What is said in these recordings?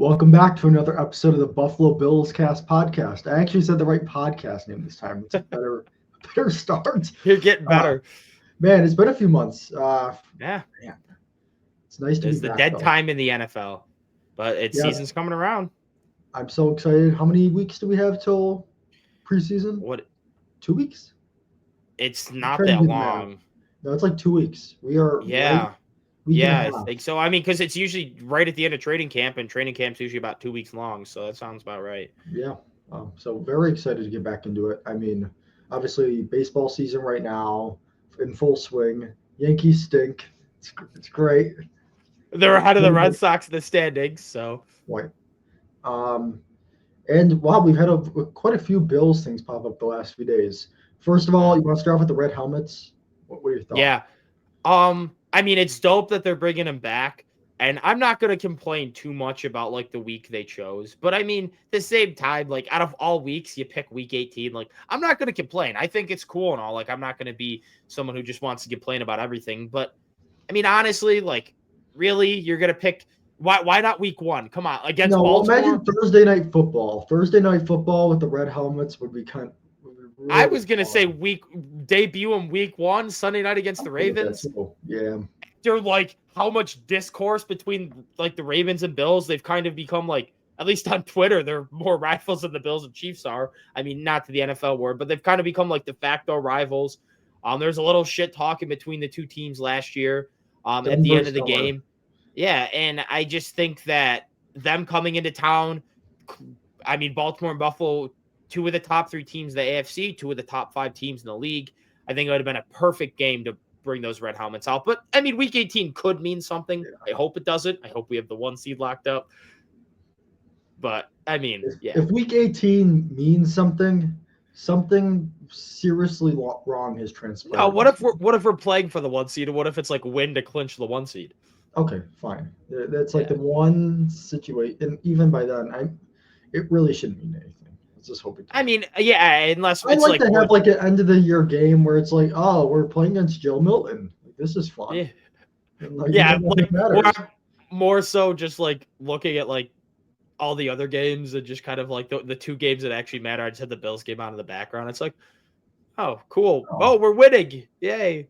Welcome back to another episode of the Buffalo Bills Cast podcast. I actually said the right podcast name this time. It's a better start. You're getting better. Man, it's been a few months. Yeah. Man, it's nice to be There's the back. dead Though. time in the NFL, but season's coming around. I'm so excited. How many weeks do we have till preseason? What? 2 weeks? It's not that long. No, it's like 2 weeks. We are. Yeah. I think so. I mean, because it's usually right at the end of training camp, and training camp's usually about 2 weeks long, so that sounds about right. Yeah. So very excited to get back into it. I mean, obviously baseball season right now in full swing. Yankees stink. It's great. They're ahead of the Red Sox in the standings, so. Right. And wow, we've had quite a few Bills things pop up the last few days. First of all, you want to start off with the red helmets? What are your thoughts? Yeah. I mean, it's dope that they're bringing them back, and I'm not going to complain too much about, like, the week they chose. But, I mean, at the same time, like, out of all weeks, you pick week 18. Like, I'm not going to complain. I think it's cool and all. Like, I'm not going to be someone who just wants to complain about everything. But, I mean, honestly, like, really? You're going to pick – why not week 1? Come on. Against Baltimore? Imagine Thursday night football. Thursday night football with the red helmets would be kind of – really I was going to say debut in week 1, Sunday night against the Ravens. Yeah. They're like how much discourse between like the Ravens and Bills. They've kind of become like, at least on Twitter, they're more rivals than the Bills and Chiefs are. I mean, not to the NFL word, but they've kind of become like de facto rivals. There's a little shit talking between the two teams last year at the end of the game. Yeah, and I just think that them coming into town, I mean, Baltimore and Buffalo, 2 of the top 3 teams in the AFC, 2 of the top 5 teams in the league. I think it would have been a perfect game to bring those red helmets out. But, I mean, week 18 could mean something. I hope it doesn't. I hope we have the 1 seed locked up. But, I mean, yeah. If week 18 means something seriously wrong has transpired. No, what if we're playing for the 1 seed, and what if it's like win to clinch the 1 seed? Okay, fine. That's like the one situation, and even by then, it really shouldn't mean anything. Let's just hope it does. I mean, yeah, unless it's like to have like an end of the year game where it's like, oh, we're playing against Joe Milton. Like, this is fun. Yeah, like, more so just like looking at like all the other games and just kind of like the 2 games that actually matter. I just had the Bills game on in the background. It's like, oh, cool. Oh, we're winning. Yay.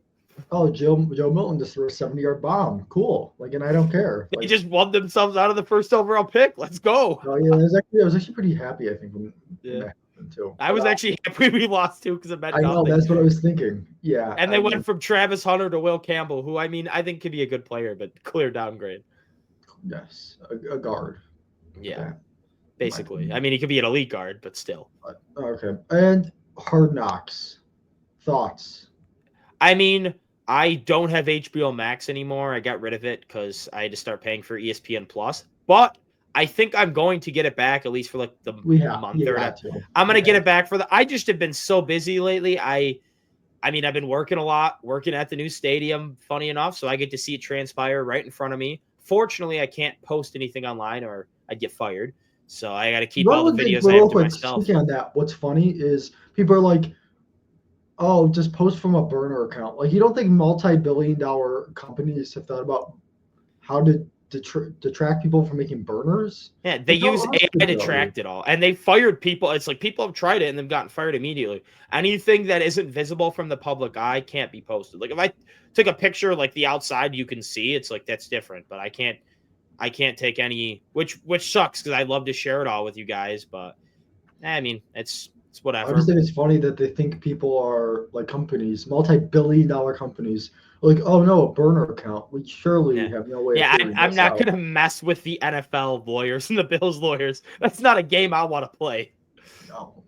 Oh, Joe Milton just threw a 70-yard bomb. Cool. Like, and I don't care. They just won themselves out of the first overall pick. Let's go. Oh yeah, I was actually pretty happy. I think when that happened too. I was actually happy we lost too because it meant nothing. I know that's what I was thinking. Yeah. And they went from Travis Hunter to Will Campbell, who I mean I think could be a good player, but clear downgrade. Yes, a guard. Yeah, basically. I mean, he could be an elite guard, but still. Okay. And Hard Knocks. Thoughts? I mean, I don't have HBO Max anymore. I got rid of it because I had to start paying for ESPN Plus. But I think I'm going to get it back at least for like the month or I'm going to get it back for I just have been so busy lately. I mean, I've been working a lot, working at the new stadium, funny enough, so I get to see it transpire right in front of me. Fortunately, I can't post anything online or I'd get fired. So I got to keep all the videos I have to myself. Speaking on that, what's funny is people are like, oh, just post from a burner account. Like, you don't think multi-billion-dollar companies have thought about how to detract people from making burners? Yeah, they use AI to track it all. And they fired people. It's like people have tried it and they've gotten fired immediately. Anything that isn't visible from the public eye can't be posted. Like, if I took a picture, like the outside you can see, it's like that's different. But I can't take any, which sucks because I'd love to share it all with you guys. But, I mean, it's whatever. I just think it's funny that they think people are like companies, multi-billion-dollar companies, like, oh no, a burner account. We surely have no way. Yeah, I'm not going to mess with the NFL lawyers and the Bills lawyers. That's not a game I want to play. No.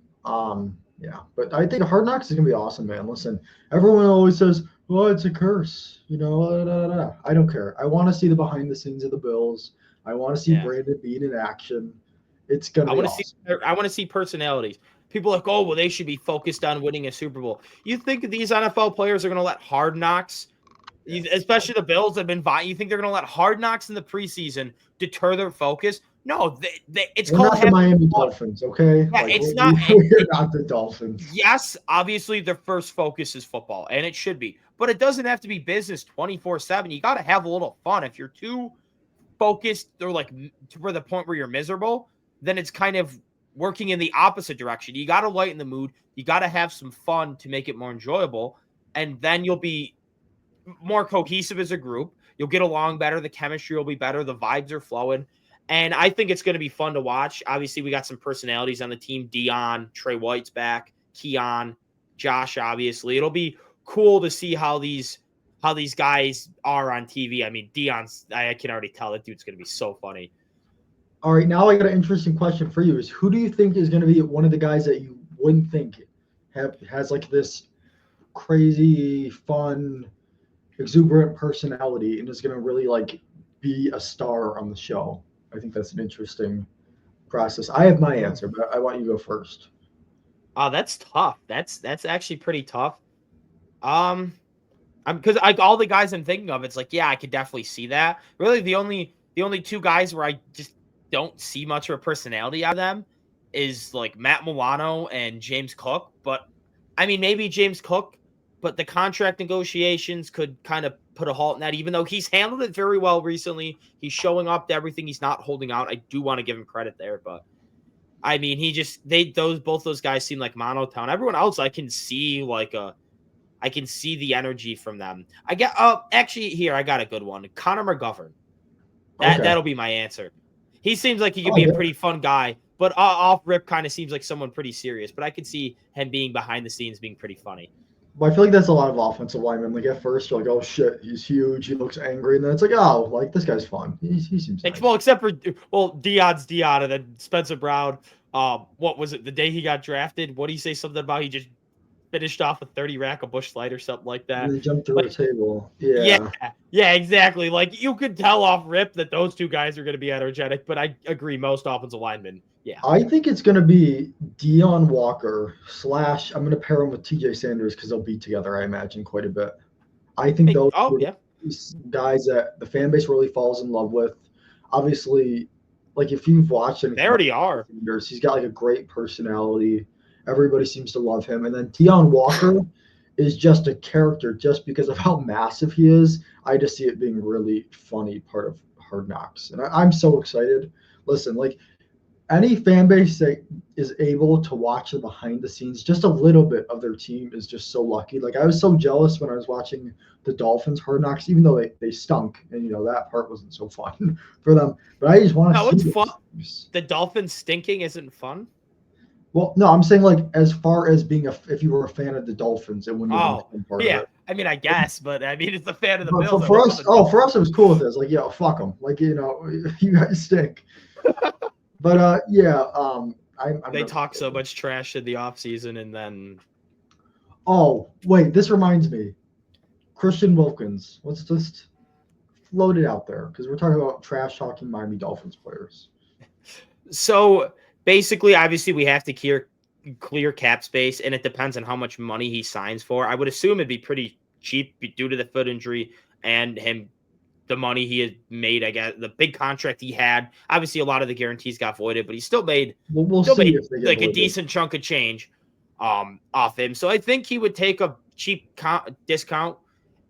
Yeah, but I think Hard Knocks is going to be awesome, man. Listen, everyone always says, "Oh, it's a curse," you know. I don't care. I want to see the behind the scenes of the Bills. I want to see Brandon Beane in action. It's going to be awesome. I want to see personalities. People are like, oh, well, they should be focused on winning a Super Bowl. You think these NFL players are going to let Hard Knocks, especially the Bills have been vying, you think they're going to let Hard Knocks in the preseason deter their focus? No, it's We're called not the Miami Dolphins, okay? Yeah, like, it's not. We're not the Dolphins. Yes, obviously their first focus is football, and it should be. But it doesn't have to be business 24/7. You got to have a little fun. If you're too focused or like to the point where you're miserable, then it's kind of working in the opposite direction. You got to lighten the mood. You got to have some fun to make it more enjoyable. And then you'll be more cohesive as a group. You'll get along better. The chemistry will be better. The vibes are flowing. And I think it's going to be fun to watch. Obviously, we got some personalities on the team. Dion, Trey White's back, Keon, Josh, obviously. It'll be cool to see how these guys are on TV. I mean, Dion's, I can already tell that dude's going to be so funny. All right, now I got an interesting question for you. Is who do you think is going to be one of the guys that you wouldn't think has like this crazy, fun, exuberant personality and is going to really like be a star on the show? I think that's an interesting process. I have my answer, but I want you to go first. Oh, that's tough. That's actually pretty tough. Because all the guys I'm thinking of, it's like, yeah, I could definitely see that. Really, the only two guys where I just don't see much of a personality out of them is like Matt Milano and James Cook. But I mean, maybe James Cook, but the contract negotiations could kind of put a halt in that, even though he's handled it very well recently. He's showing up to everything. He's not holding out. I do want to give him credit there, but I mean, both those guys seem like monotown. Everyone else, I can see the energy from them. I get actually here I got a good one. Connor McGovern. That'll be my answer. He seems like he could be a pretty fun guy, but off rip kind of seems like someone pretty serious. But I could see him being behind the scenes being pretty funny. Well, I feel like that's a lot of offensive linemen. Like at first, you're like, "Oh shit, he's huge. He looks angry," and then it's like, "Oh, like this guy's fun. He seems nice." Well, except for Dion's Dion, and then Spencer Brown. What was it? The day he got drafted, what did he say something about? He just finished off a 30 rack of Bush Light or something like that. And they jumped through a table. Yeah, exactly. Like you could tell off rip that those two guys are going to be energetic, but I agree, most offensive linemen. Yeah. I think it's going to be Deion Walker / I'm going to pair him with TJ Sanders because they'll be together, I imagine, quite a bit. I think those guys that the fan base really falls in love with. Obviously, like if you've watched him, they already are. He's got like a great personality. Everybody seems to love him. And then Deion Walker is just a character just because of how massive he is. I just see it being a really funny part of Hard Knocks. And I'm so excited. Listen, like any fan base that is able to watch the behind the scenes, just a little bit of their team is just so lucky. Like I was so jealous when I was watching the Dolphins Hard Knocks, even though they stunk. And, that part wasn't so fun for them. But I just want to see it's fun. The Dolphins stinking isn't fun. Well, no, I'm saying like as far as being if you were a fan of the Dolphins and when you were part of it. I mean, I guess, but I mean, it's a fan of the Bills. For us, it was cool with this. Like, yeah, fuck them. Like, you guys stink. But they talk so much trash in the offseason and then. Oh wait, this reminds me, Christian Wilkins. Let's just float it out there because we're talking about trash talking Miami Dolphins players. So. Basically, obviously, we have to clear cap space, and it depends on how much money he signs for. I would assume it'd be pretty cheap due to the foot injury and the money he had made. I guess the big contract he had. Obviously, a lot of the guarantees got voided, but he still made like a decent chunk of change off him. So I think he would take a cheap discount,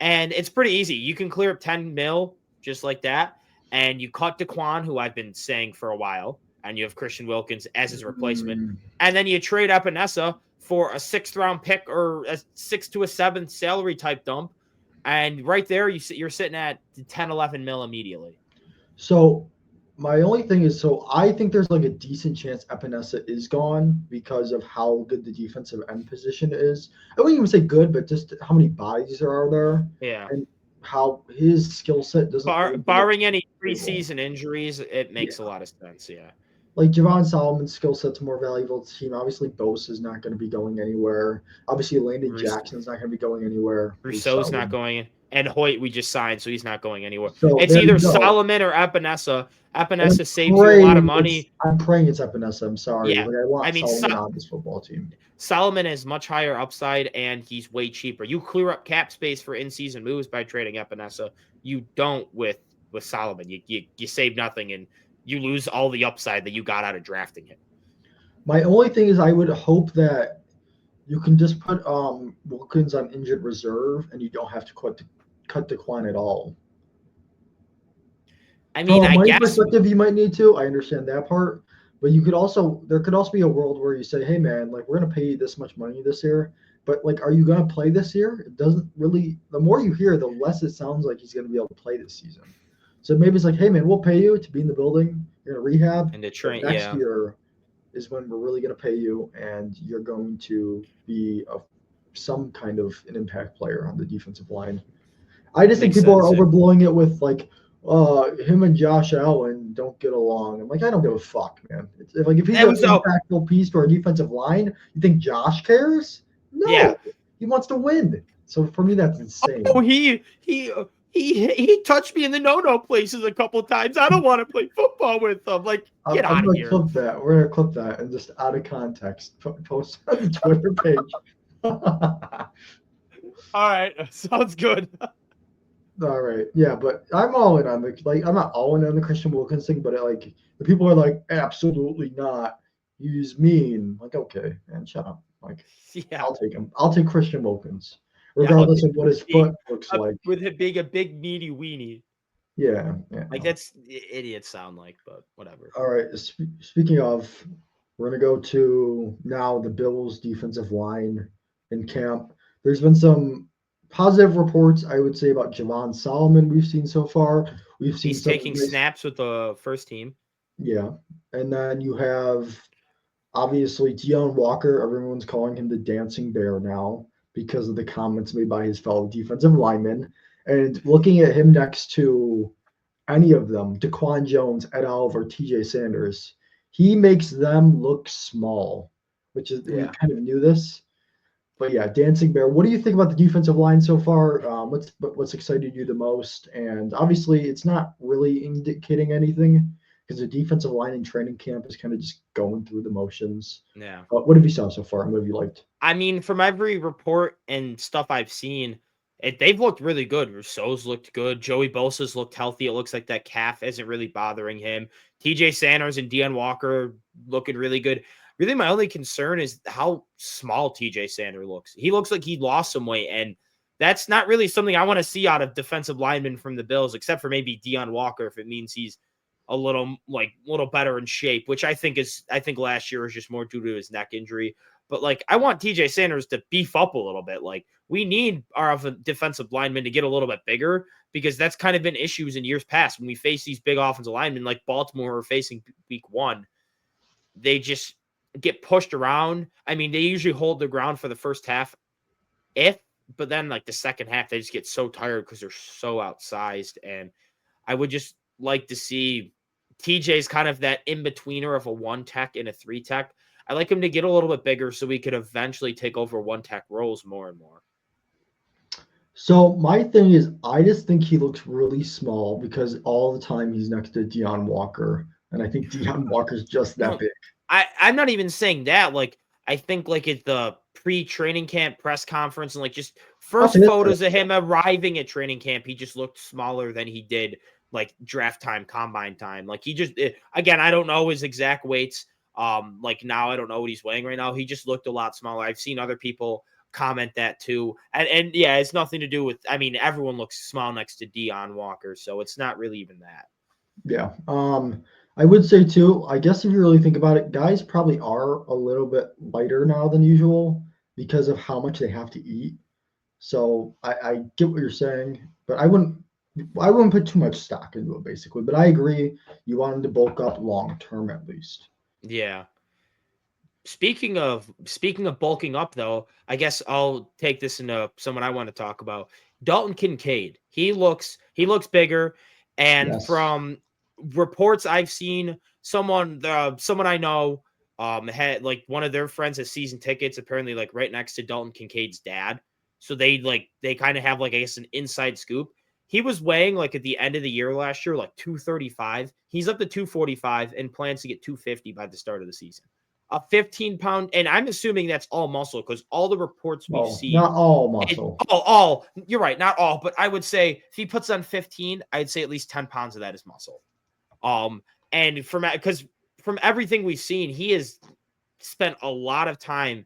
and it's pretty easy. You can clear up $10 million just like that, and you cut DeQuan, who I've been saying for a while. And you have Christian Wilkins as his replacement. And then you trade Epinesa for a 6th round pick or a 6th to a 7th salary type dump. And right there, you're sitting at 10, 11 mil immediately. So my only thing is, I think there's like a decent chance Epinesa is gone because of how good the defensive end position is. I wouldn't even say good, but just how many bodies there are there. Yeah. And how his skill set doesn't. Barring any preseason injuries, it makes a lot of sense. Yeah. Like Javon Solomon's skill set's more valuable to the team. Obviously, Bosa is not going to be going anywhere. Obviously, Landon Jackson's not going to be going anywhere. Rousseau's not going, and Hoyt we just signed, so he's not going anywhere. So it's either Solomon or Epinesa. Epinesa saves you a lot of money. I'm praying it's Epinesa. I'm sorry. Yeah. I want Solomon on this football team. Solomon has much higher upside, and he's way cheaper. You clear up cap space for in-season moves by trading Epinesa. You don't with Solomon. You save nothing, and you lose all the upside that you got out of drafting him. My only thing is I would hope that you can just put Wilkins on injured reserve and you don't have to cut DeQuan at all. I From mean, a I money guess. perspective, you might need to. I understand that part, but there could also be a world where you say, "Hey, man, like we're gonna pay you this much money this year, but like, are you gonna play this year?" It doesn't really. The more you hear, the less it sounds like he's gonna be able to play this season. So maybe it's like, "Hey, man, we'll pay you to be in the building. You're gonna rehab, And the but train, next yeah, year is when we're really gonna pay you, and you're going to be some kind of an impact player on the defensive line." I just think makes people are sense. overblowing it with like, him and Josh Allen don't get along. I'm like, I don't give a fuck, man. If he's That an was impactful piece for a defensive line, you think Josh cares? yeah. No, he wants to win. So for me, that's Oh, insane. he touched me in the no places a couple times. I don't want to play football with him. Like, get I'm out of gonna here. clip that. We're gonna clip that and just out of context post on the Twitter page. All right, sounds good. All right, yeah, but I'm all in on the like. I'm not all in on the Christian Wilkins thing, but like the people are like, absolutely not. He's mean. Like, okay, man, shut up. Like, Yeah, I'll take him. I'll take Christian Wilkins, yeah. I'll regardless take of what his being foot looks like. with him being a big meaty weenie. Yeah, yeah. Like No. that's idiots sound like, but whatever. All right. Speaking of, we're gonna go to now the Bills' defensive line in camp. There's been some positive reports, I would say, about Javon Solomon we've seen so far. We've seen He's some taking nice, snaps with the first team. yeah. And then you have obviously Deion Walker. Everyone's calling him the dancing bear now because of the comments made by his fellow defensive linemen. And looking at him next to any of them, Daquan Jones, Ed Oliver, TJ Sanders, he makes them look small, which is, we Yeah. kind of knew this. But yeah, Dancing Bear. What do you think about the defensive line so far? What's excited you the most? And obviously, it's not really indicating anything because the defensive line in training camp is kind of just going through the motions. Yeah. What have you saw so far, and what have you liked? I mean, from every report and stuff I've seen, they've looked really good. Rousseau's looked good. Joey Bosa's looked healthy. It looks like that calf isn't really bothering him. TJ Sanders and Deion Walker looking really good. Really, my only concern is how small TJ Sanders looks. He looks like he lost some weight, and that's not really something I want to see out of defensive linemen from the Bills, except for maybe Deion Walker if it means he's a little better in shape, which I think last year was just more due to his neck injury. But like, I want TJ Sanders to beef up a little bit. Like, we need our defensive linemen to get a little bit bigger because that's kind of been issues in years past when we face these big offensive linemen like Baltimore were facing week one. They just get pushed around. I mean, they usually hold their ground for the first half, but then like the second half, they just get so tired because they're so outsized. And I would just like to see TJ's kind of that in betweener of a one tech and a three tech. I like him to get a little bit bigger so we could eventually take over one tech roles more and more. So my thing is, I just think he looks really small because all the time he's next to Deion Walker, and I think Deion Walker's just that No, big. I'm not even saying that. Like, I think like at the pre-training camp press conference and like just Okay, first that's fair. photos of him arriving at training camp, he just looked smaller than he did like draft time, combine time. Like he just again, I don't know his exact weights. Like now I don't know what he's weighing right now. He just looked a lot smaller. I've seen other people comment that too. And yeah, it's nothing to do with I mean, everyone looks small next to Deion Walker, so it's not really even that. Yeah. I would say too, I guess if you really think about it, guys probably are a little bit lighter now than usual because of how much they have to eat. So I get what you're saying, but I wouldn't put too much stock into it basically. But I agree, you want them to bulk up long term at least. Yeah. Speaking of bulking up though, I guess I'll take this into someone I want to talk about. Dalton Kincaid. He looks bigger, and Yes. from reports I've seen, someone I know had like one of their friends has season tickets apparently like right next to Dalton Kincaid's dad. So they kind of have like I guess an inside scoop. He was weighing like at the end of the year last year like 235. He's up to 245 and plans to get 250 by the start of the season a 15-pound, and I'm assuming that's all muscle because all the reports we've Well, seen, not all muscle. you're right, not all, but I would say if he puts on 15, I'd say at least 10 pounds of that is muscle. Um, and from everything we've seen, he has spent a lot of time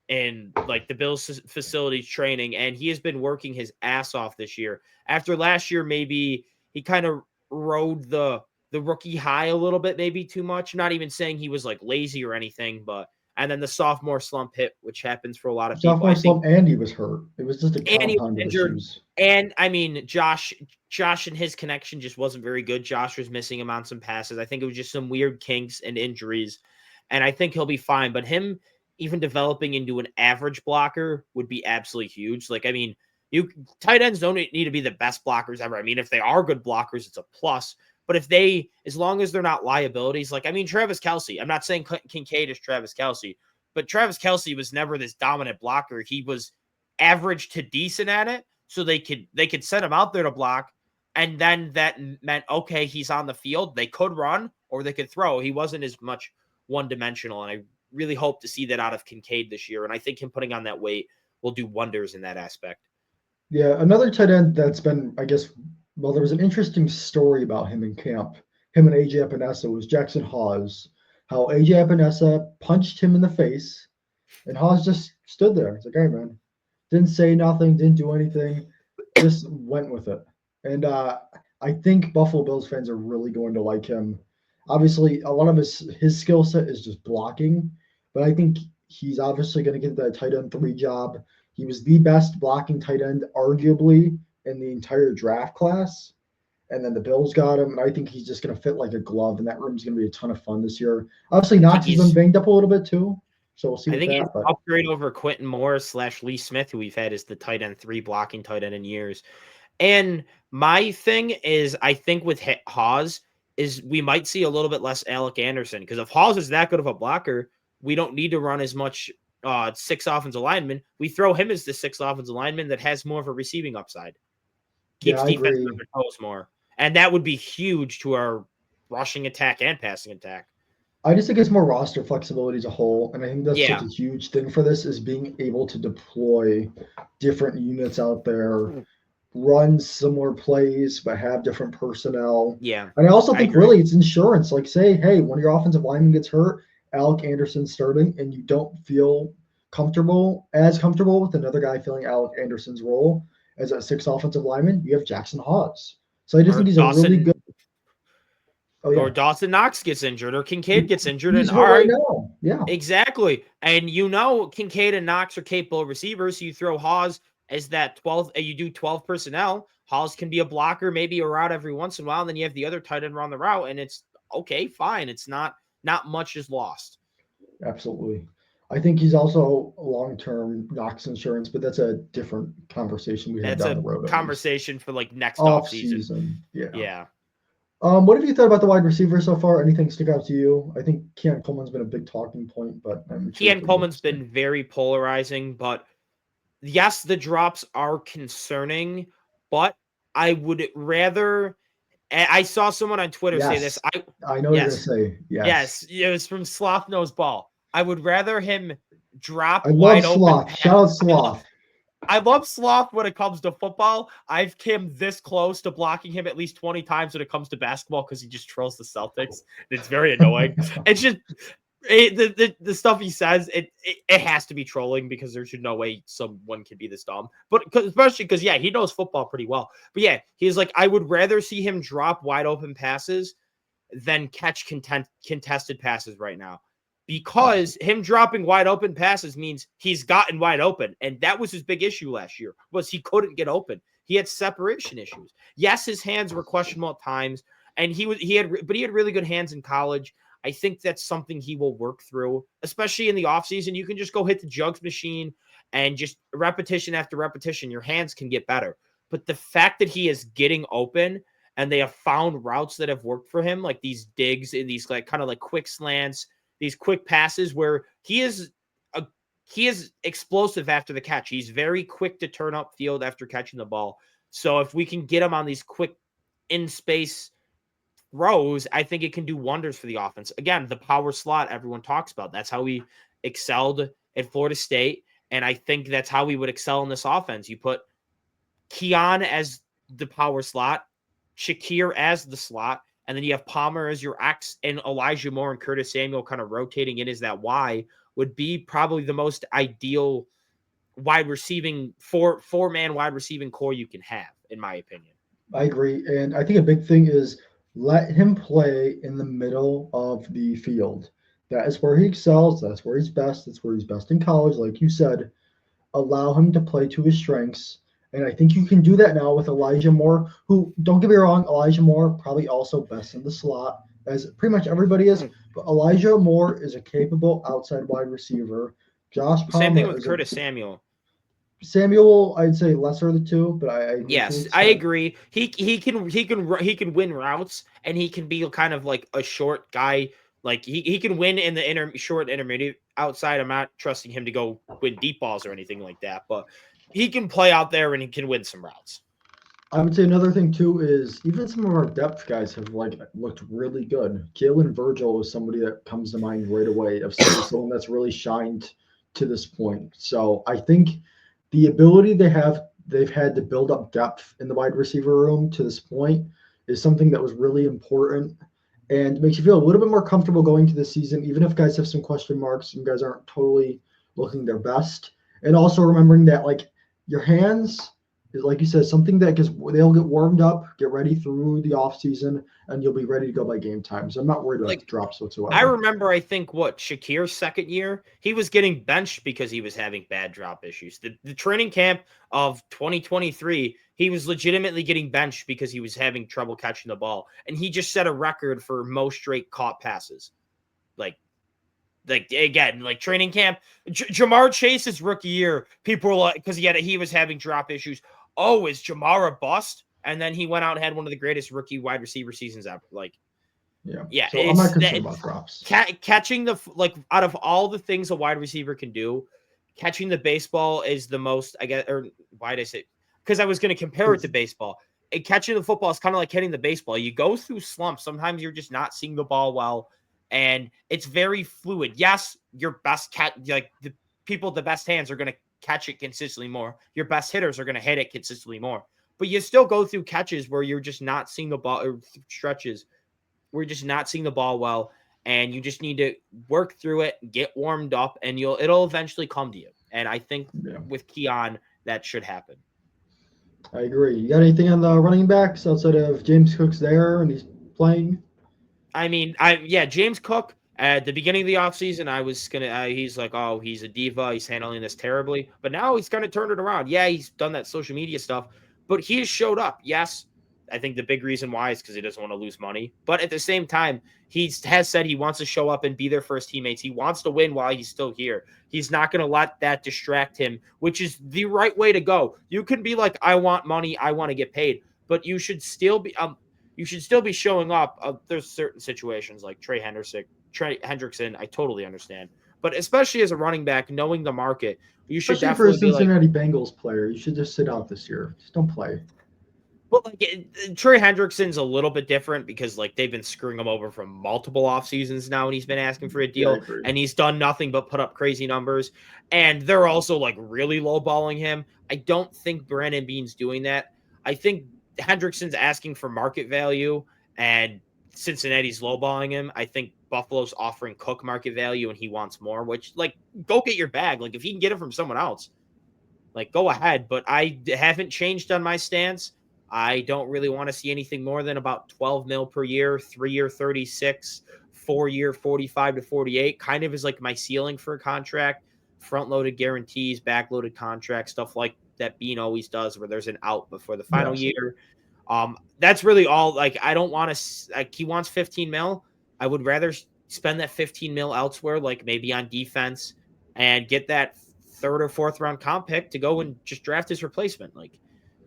in like the Bills facilities training, and he has been working his ass off this year. After last year, maybe he kind of rode the rookie high a little bit, maybe too much. Not even saying he was like lazy or anything, but and then the sophomore slump hit, which happens for a lot of people. Sophomore I think, slump, and he was hurt. It was just a and he was compound of injured. issues. And I mean, Josh and his connection just wasn't very good. Josh was missing him on some passes. I think it was just some weird kinks and injuries. And I think he'll be fine. But him even developing into an average blocker would be absolutely huge. Like, I mean, you tight ends don't need to be the best blockers ever. I mean, if they are good blockers, it's a plus. But if they, as long as they're not liabilities, like, I mean, Travis Kelce, I'm not saying Kincaid is Travis Kelce, but Travis Kelce was never this dominant blocker. He was average to decent at it. So they could send him out there to block. And then that meant, okay, he's on the field. They could run or they could throw. He wasn't as much one dimensional. And I really hope to see that out of Kincaid this year. And I think him putting on that weight will do wonders in that aspect. Yeah, another tight end that's been, I guess, well, there was an interesting story about him in camp. Him and AJ Epinesa was Jackson Hawes. How AJ Epinesa punched him in the face, and Hawes just stood there. It's like, hey, man, didn't say nothing, didn't do anything, just went with it. And I think Buffalo Bills fans are really going to like him. Obviously, a lot of his skill set is just blocking, but I think he's obviously going to get that tight end 3 job. He was the best blocking tight end, arguably, in the entire draft class. And then the Bills got him, and I think he's just going to fit like a glove, and that room's going to be a ton of fun this year. Obviously, I think Knox has been he's banged up a little bit too, so we'll see I with think he's that. But upgrade over Quentin Morris / Lee Smith, who we've had as the tight end 3 blocking tight end in years. And my thing is, I think with Hawes is we might see a little bit less Alec Anderson, because if Hawes is that good of a blocker, we don't need to run as much 6 offensive linemen. We throw him as the 6th offensive lineman that has more of a receiving upside, yeah, keeps I defense agree. on their toes more, and that would be huge to our rushing attack and passing attack. I just think it's more roster flexibility as a whole, and I think that's such Yeah, a huge thing for this is being able to deploy different units out there, run similar plays, but have different personnel. yeah, And I also I think agree. really it's insurance. Like, say, hey, one of your offensive linemen gets hurt, Alec Anderson's starting, and you don't feel as comfortable with another guy filling Alec Anderson's role as a 6th offensive lineman, you have Jackson Hawes. So I just Or think he's a really good. Dawson Oh or yeah, Dawson Knox gets injured or Kincaid gets injured, he's and hurt all right right, now. Yeah, exactly. And Kincaid and Knox are capable receivers. So you throw Hawes as that 12th, you do 12 personnel. Hawes can be a blocker, maybe a route every once in a while. And then you have the other tight end run the route, and it's okay, fine. It's not much is lost. absolutely. I think he's also long-term Knox insurance, but that's a different conversation we have That's down the a road at least. conversation for like next off Off season. season, yeah. Yeah. What have you thought about the wide receiver so far? Anything stick out to you? I think Keon Coleman's been a big talking point, but I'm Keon intrigued what you have Coleman's to say. been very polarizing, but yes, the drops are concerning, but I would rather. I saw someone on Twitter say this. Yes, I know what you're gonna Yes, say. Yes, yes, it was from Sloth Nose Ball. I would rather him drop I love wide open Sloth. pass. Shout out Sloth. I love Sloth when it comes to football. I've came this close to blocking him at least 20 times when it comes to basketball because he just trolls the Celtics. It's very annoying. It's just the stuff he says, it has to be trolling because there's no way someone can be this dumb. But especially because yeah, he knows football pretty well. But yeah, he's like, I would rather see him drop wide open passes than catch contested passes right now. Because Absolutely. him dropping wide open passes means he's gotten wide open, and that was his big issue last year was he couldn't get open. He had separation issues. Yes, his hands were questionable at times, and he had really good hands in college. I think that's something he will work through, especially in the offseason. You can just go hit the jugs machine and just repetition after repetition, your hands can get better. But the fact that he is getting open and they have found routes that have worked for him, like these digs and these like kind of like quick slants, these quick passes where he is explosive after the catch. He's very quick to turn up field after catching the ball. So if we can get him on these quick in space throws, I think it can do wonders for the offense. Again, the power slot everyone talks about. That's how we excelled at Florida State. And I think that's how we would excel in this offense. You put Keon as the power slot, Shakir as the slot, and then you have Palmer as your X, and Elijah Moore and Curtis Samuel kind of rotating in as that Y would be probably the most ideal wide receiving four-man wide receiving core you can have, in my opinion. I agree. And I think a big thing is let him play in the middle of the field. That is where he excels. That's where he's best. That's where he's best in college. Like you said, allow him to play to his strengths. And I think you can do that now with Elijah Moore, who, don't get me wrong, Elijah Moore probably also best in the slot, as pretty much everybody is. But Elijah Moore is a capable outside wide receiver. Josh Same thing Palmer with is a Curtis Samuel. Samuel, I'd say lesser of the two, but I agree to an Yes, I extent. agree. He can win routes, and he can be kind of like a short guy. Like he can win in the short intermediate outside. I'm not trusting him to go win deep balls or anything like that, but he can play out there and he can win some routes. I would say another thing too is even some of our depth guys have like looked really good. Jalen Virgil is somebody that comes to mind right away of someone that's really shined to this point. So I think the ability they've had to build up depth in the wide receiver room to this point is something that was really important and makes you feel a little bit more comfortable going to the season, even if guys have some question marks and guys aren't totally looking their best. And also remembering that like your hands is, like you said, something that gets they'll get warmed up, get ready through the off season, and you'll be ready to go by game time. So I'm not worried about the Like drops I whatsoever. remember, I think what Shakir's second year, he was getting benched because he was having bad drop issues. The training camp of 2023, he was legitimately getting benched because he was having trouble catching the ball, and he just set a record for most straight caught passes. Like, like again, like training camp, Jamar Chase's rookie year, people were like, because he was having drop issues. Oh, is Jamar a bust? And then he went out and had one of the greatest rookie wide receiver seasons ever. Like, Yeah. yeah, So I'm not it's concerned about drops. catching the like out of all the things a wide receiver can do, catching the baseball is the most. I guess, or why did I say? Because I was going to compare it to baseball. And catching the football is kind of like hitting the baseball. You go through slumps. Sometimes you're just not seeing the ball well, and it's very fluid. Yes, your best like the people with the best hands are going to catch it consistently more. Your best hitters are going to hit it consistently more. But you still go through catches where you're just not seeing the ball, or stretches we're just not seeing the ball well, and you just need to work through it, get warmed up, and it'll eventually come to you. And I think Yeah, with Keon, that should happen. I agree. You got anything on the running backs outside of James Cook's there and he's playing? I mean, James Cook at the beginning of the offseason, I was gonna he's like, oh, he's a diva, he's handling this terribly. But now he's kind of turned it around. Yeah, he's done that social media stuff, but he has showed up. Yes. I think the big reason why is because he doesn't want to lose money. But at the same time, he has said he wants to show up and be there for his teammates. He wants to win while he's still here. He's not going to let that distract him, which is the right way to go. You can be like, I want money, I want to get paid, but you should still be showing up. There's certain situations like Trey Hendrickson. I totally understand, but especially as a running back, knowing the market, you should Especially for a definitely be like. Cincinnati Bengals player. You should just sit out this year. Just don't play. But like Trey Hendrickson's a little bit different because like they've been screwing him over from multiple off seasons now, and he's been asking for a Yeah, I deal, agree. and he's done nothing but put up crazy numbers. And they're also like really lowballing him. I don't think Brandon Beane's doing that. I think Hendrickson's asking for market value, and Cincinnati's lowballing him. I think Buffalo's offering Cook market value, and he wants more. Which like go get your bag. Like if he can get it from someone else, like go ahead. But I haven't changed on my stance. I don't really want to see anything more than about 12 mil per year, 3 year 36, 4 year 45 to 48, kind of is like my ceiling for a contract. Front loaded guarantees, back loaded contracts, stuff like that Bean always does, where there's an out before the final Yes. year. That's really all. Like, I don't want to, like, he wants 15 mil. I would rather spend that 15 mil elsewhere, like maybe on defense, and get that third or fourth round comp pick to go and just draft his replacement. Like,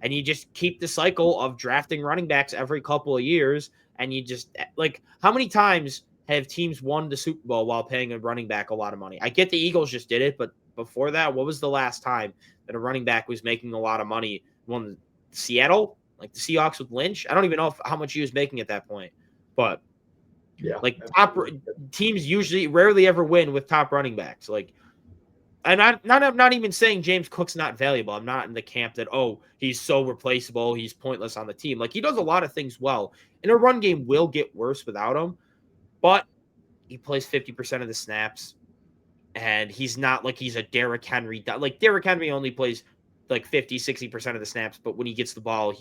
and you just keep the cycle of drafting running backs every couple of years. And you just like, how many times have teams won the Super Bowl while paying a running back a lot of money? I get the Eagles just did it, but before that, what was the last time that a running back was making a lot of money? One Seattle, like the Seahawks with Lynch. I don't even know how much he was making at that point, but Yeah, like top absolutely. teams usually rarely ever win with top running backs. Like, and I'm not even saying James Cook's not valuable. I'm not in the camp that, oh, he's so replaceable, he's pointless on the team. Like, he does a lot of things well, and a run game will get worse without him. But he plays 50% of the snaps, and he's not like he's a Derrick Henry. Like Derrick Henry only plays like 50, 60% of the snaps, but when he gets the ball,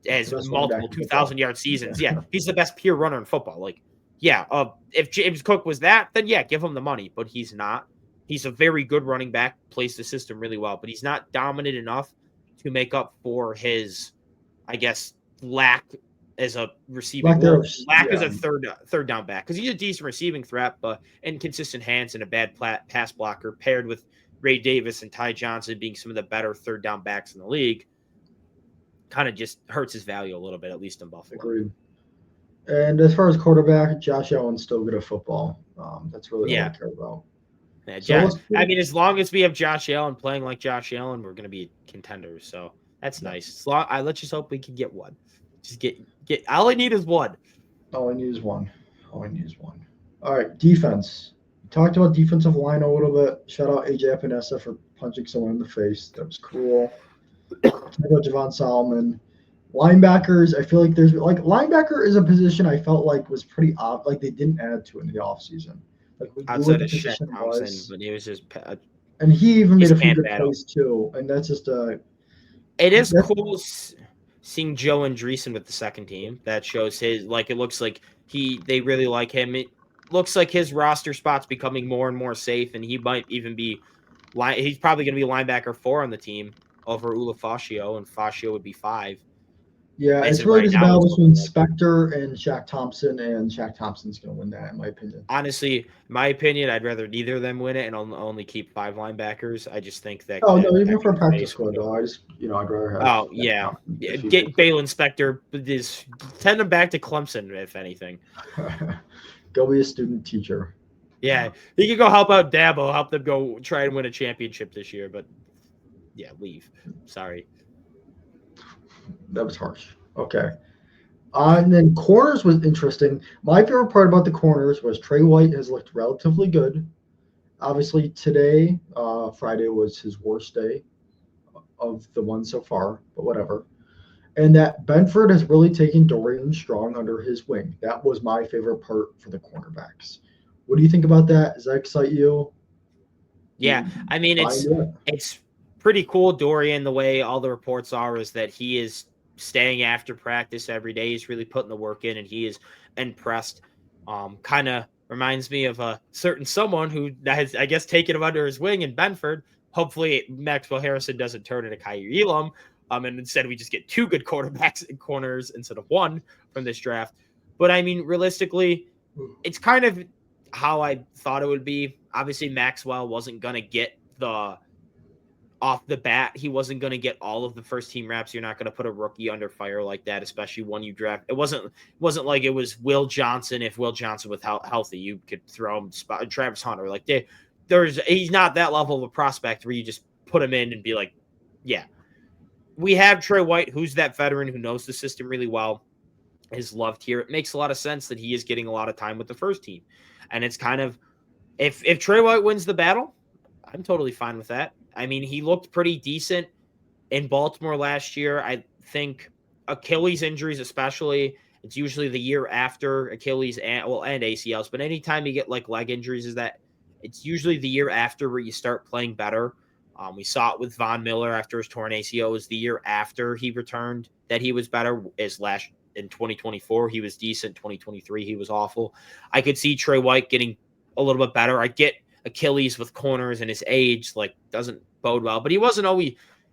has best running back multiple in football. 2,000-yard seasons. Yeah, he's the best pure runner in football. Like, yeah, if James Cook was that, then yeah, give him the money. But he's not. He's a very good running back, plays the system really well, but he's not dominant enough to make up for his, I guess, lack as a receiving. Lack thereof, Lack as yeah, a third down back because he's a decent receiving threat, but inconsistent hands and a bad pass blocker paired with Ray Davis and Ty Johnson being some of the better third down backs in the league, kind of just hurts his value a little bit, at least in Buffalo. agreed. And as far as quarterback, Josh Allen's still good at football. That's really all I care about. Yeah, I mean, as long as we have Josh Allen playing like Josh Allen, we're going to be contenders. So that's nice. Let's just hope we can get one. Just get. All I need is one. All I need is one. All right, defense. We talked about defensive line a little bit. Shout out AJ Epinesa for punching someone in the face. That was cool. Talked about Javon Solomon. Linebackers, I feel like there's like linebacker is a position I felt like was pretty odd. Like they didn't add to it in the offseason. Like we knew what the position was, but he was just. And he even made a few good plays too. And that's just It is cool seeing Joe Andreessen with the second team. That shows his it looks like they really like him. It looks like his roster spot's becoming more and more safe, and he might even be he's probably going to be linebacker 4 on the team over Ula Fascio, and Fascio would be 5. Yeah, it's really just a battle between Spector and Shaq Thompson, and Shaq Thompson's going to win that, in my opinion. Honestly, in my opinion, I'd rather neither of them win it and only keep 5 linebackers. I just think that. Oh, no, even for a practice squad, though, I'd rather have. Oh, yeah. Get Balin Spector, send him back to Clemson, if anything. Go be a student teacher. Yeah, he could go help out Dabo, help them go try and win a championship this year, but yeah, leave. Sorry. That was harsh. Okay. And then corners was interesting. My favorite part about the corners was Trey White has looked relatively good. Obviously, today, Friday, was his worst day of the one so far, but whatever. And that Benford has really taken Dorian Strong under his wing. That was my favorite part for the cornerbacks. What do you think about that? Does that excite you? Yeah, I mean, it's pretty cool. Dorian, the way all the reports are, is that he is staying after practice every day. He's really putting the work in, and he is impressed. Kind of reminds me of a certain someone who has, I guess, taken him under his wing in Benford. Hopefully, Maxwell Harrison doesn't turn into Kaiir Elam, and instead we just get 2 good quarterbacks and corners instead of 1 from this draft. But I mean, realistically, it's kind of how I thought it would be. Obviously, Maxwell wasn't going to get off the bat, he wasn't going to get all of the first team reps. You're not going to put a rookie under fire like that, especially when you draft. It wasn't like it was Will Johnson. If Will Johnson was healthy, you could throw him Travis Hunter. Like he's not that level of a prospect where you just put him in and be like, yeah. We have Trey White, who's that veteran who knows the system really well, is loved here. It makes a lot of sense that he is getting a lot of time with the first team. And it's kind of, if Trey White wins the battle, I'm totally fine with that. I mean, he looked pretty decent in Baltimore last year. I think Achilles injuries, especially, it's usually the year after Achilles and ACLs. But anytime you get like leg injuries, it's usually the year after where you start playing better. We saw it with Von Miller after his torn ACL. It was the year after he returned that he was better. In 2024, he was decent. 2023, he was awful. I could see Trey White getting a little bit better. I get Achilles with corners and his age doesn't bode well, but he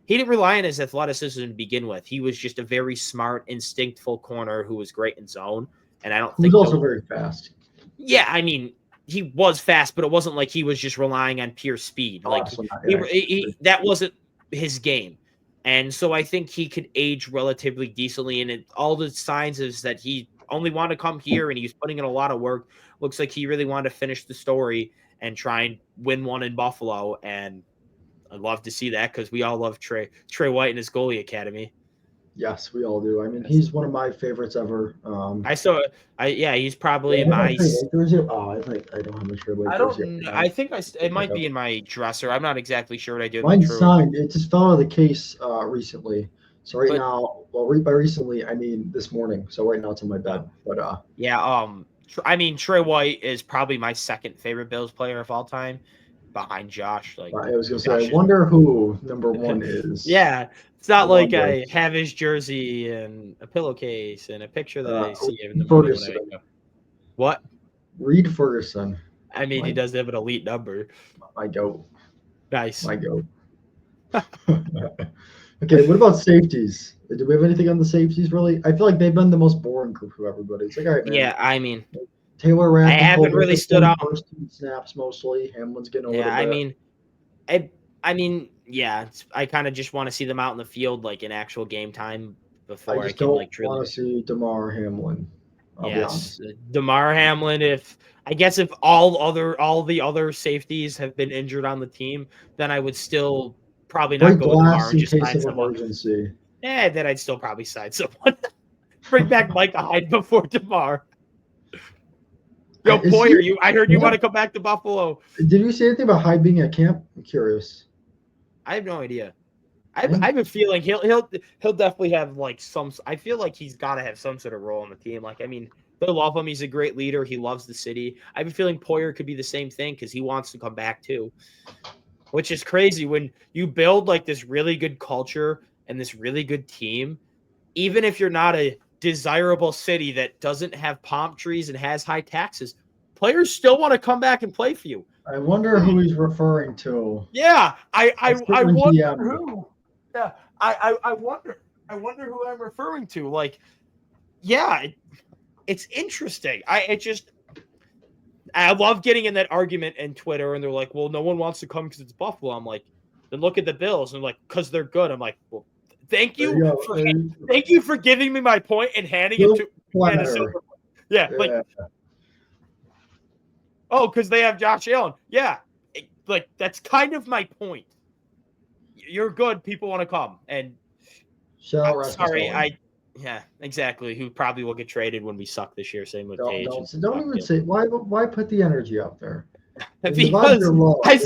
didn't rely on his athleticism to begin with. He was just a very smart, instinctful corner who was great in zone. And I don't think he was also very fast. Yeah, I mean, he was fast, but it wasn't like he was just relying on pure speed. That wasn't his game. And so I think he could age relatively decently. And all the signs is that he only wanted to come here and he's putting in a lot of work. Looks like he really wanted to finish the story and try and win one in Buffalo. And I'd love to see that because we all love Trey White and his goalie academy. Yes, we all do. I mean, he's one of my favorites ever. He's probably my. I don't have my shirt. I don't. I think it might be in my dresser. I'm not exactly sure what I do. Mine's signed. It just fell out of the case recently. So now, by recently, I mean this morning. So right now it's in my bed. But I mean, Trey White is probably my second favorite Bills player of all time, behind Josh. Like I was gonna say, I Josh is wonder who number one is. yeah, it's I not like wonder. I have his jersey and a pillowcase and a picture that I see in the morning when I Ferguson, wake up. What? Reed Ferguson, I mean, he my does have an elite number. my goat, Nice. my goat. Okay, what about safeties? Do we have anything on the safeties really? I feel like they've been the most boring group of everybody. It's like, all right, man. Yeah, I mean, Taylor I Rapp and haven't Coleman really are stood playing out. first team snaps mostly. Hamlin's getting a Yeah, little I bit. mean, yeah, I kind of just want to see them out in the field, like in actual game time, I before I just can don't like truly. want to see DeMar Hamlin. I'll be Yes, honest. Damar Hamlin. If all the other safeties have been injured on the team, then I would still probably not Break go with Damar glass and in just case sign of someone. emergency. Then I'd still probably sign someone. Bring back Micah Hyde before Damar. Yo, Is he? Poyer, I heard you want to come back to Buffalo. Did you say anything about Hyde being at camp? I'm curious. I have no idea. I think- have a feeling he'll definitely have like some. I feel like he's got to have some sort of role on the team. Like, I mean, they love him. He's a great leader. He loves the city. I have a feeling Poyer could be the same thing because he wants to come back too. Which is crazy when you build like this really good culture and this really good team, even if you're not a desirable city that doesn't have palm trees and has high taxes, players still want to come back and play for you. I wonder who he's referring to. Yeah, I wonder DM. who. Yeah, I wonder who I'm referring to. Like, yeah, it's interesting. I love getting in that argument in Twitter, and they're like, "Well, no one wants to come because it's Buffalo." I'm like, "Then look at the Bills," and like, "Because they're good." I'm like, "Well, thank you for giving me my point and handing it to Minnesota." Yeah, like, oh, because they have Josh Allen. Yeah, like that's kind of my point. You're good. People want to come, and yeah, exactly. Who probably will get traded when we suck this year. Same with Tage. Don't even say why put the energy out there. Because low. I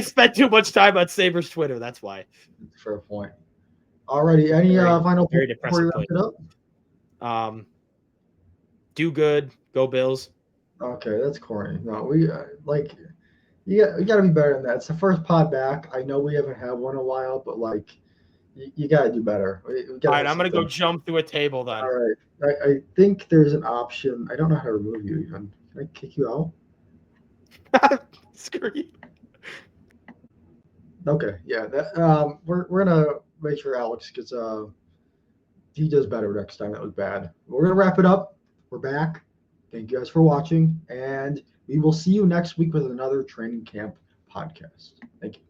spent too much time on Sabres Twitter. That's why. Fair point. Alrighty, any final very point before you wrap it up? Do good. Go Bills. Okay, that's corny. No, we you got to be better than that. It's the first pod back. I know we haven't had one in a while, but like you got to do better. All right, I'm gonna go jump through a table then. All right, I think there's an option. I don't know how to remove you even. Can I kick you out? Screw you. Okay, yeah. That we're gonna make sure Alex gets he does better next time. That was bad. We're gonna wrap it up. We're back. Thank you guys for watching, and we will see you next week with another training camp podcast. Thank you.